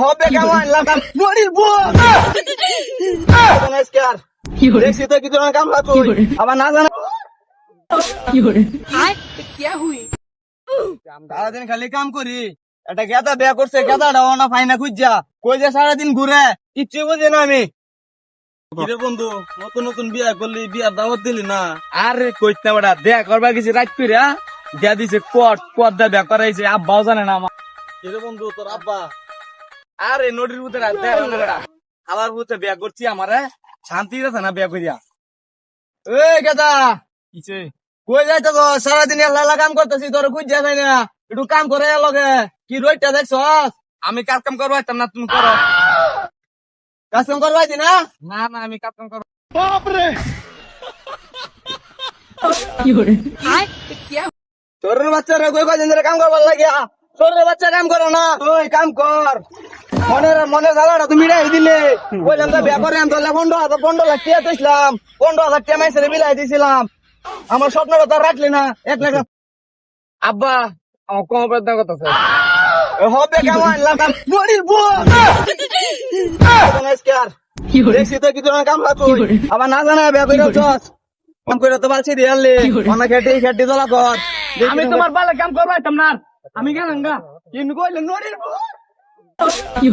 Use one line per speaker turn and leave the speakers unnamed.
হবে কেমন লাগাম মরির বউ নমস্কার দেখছি তো কিছু কামলা তুই আবার না জানা সারাদিন খালি কাম করি একটা গেদা বিয়া করছে গেদাটা না ফাইনা খুঁজা কই যে সারাদিন ঘুরে কিচ্ছু বুঝি না আমি কিরে বন্ধু নতুন নতুন বিয়া করলি বিয়ার দাওয়াত দিলি না আরে কইত না বেটা বিয়া করবা গেছি রাত করে দিয়া দিছে কট দা বিয়া করাইছে আব্বাও জানে না আমার কিরে বন্ধু তোর আব্বা আরে নদীর ভিতরে আমার ভিতরে বিয়া করছি আমারে শান্তি আছে না বিয়া করিয়া এই গেদা কিছে কই যাইতো গো সারাদিন লালা কাম করতেছি তোর খুঁজা যাই না একটু কাম করে লগে কি রইটা দেখছ আমি কাজ কাম করবো না তুমি করো কাজ কাম করবাই না না না আমি কাজ কাম করবো বাপরে তোর বাচ্চারা কই কদিন ধরে কাম করবার লাগিয়া তোর বাচ্চা কাম করো না ওই কাম কর মনে জ্বালাটা তুমি মিলাই দিলে বললাম তো ব্যাপারে আমি তোর 15,000 টাকা দিয়েছিলাম 15,000 টাকা মাইসে মিলাই দিয়েছিলাম আমার স্বপ্নটা তো রাখলি না 1 লাখ আব্বা আমার কম বেতন কত হবে কেমন লাগাম মরির বউ নমস্কার দেখছি তো কিছু কামলা তুই আবার না জানা বিয়া করে কাম করে তো বালছি দিয়ালি অনেক খেটি জ্বালা কর আমি তোমার বালে কাম করবাইতাম না আমি গেলাম গা কিন্তু কইলে নড়ির বউ কি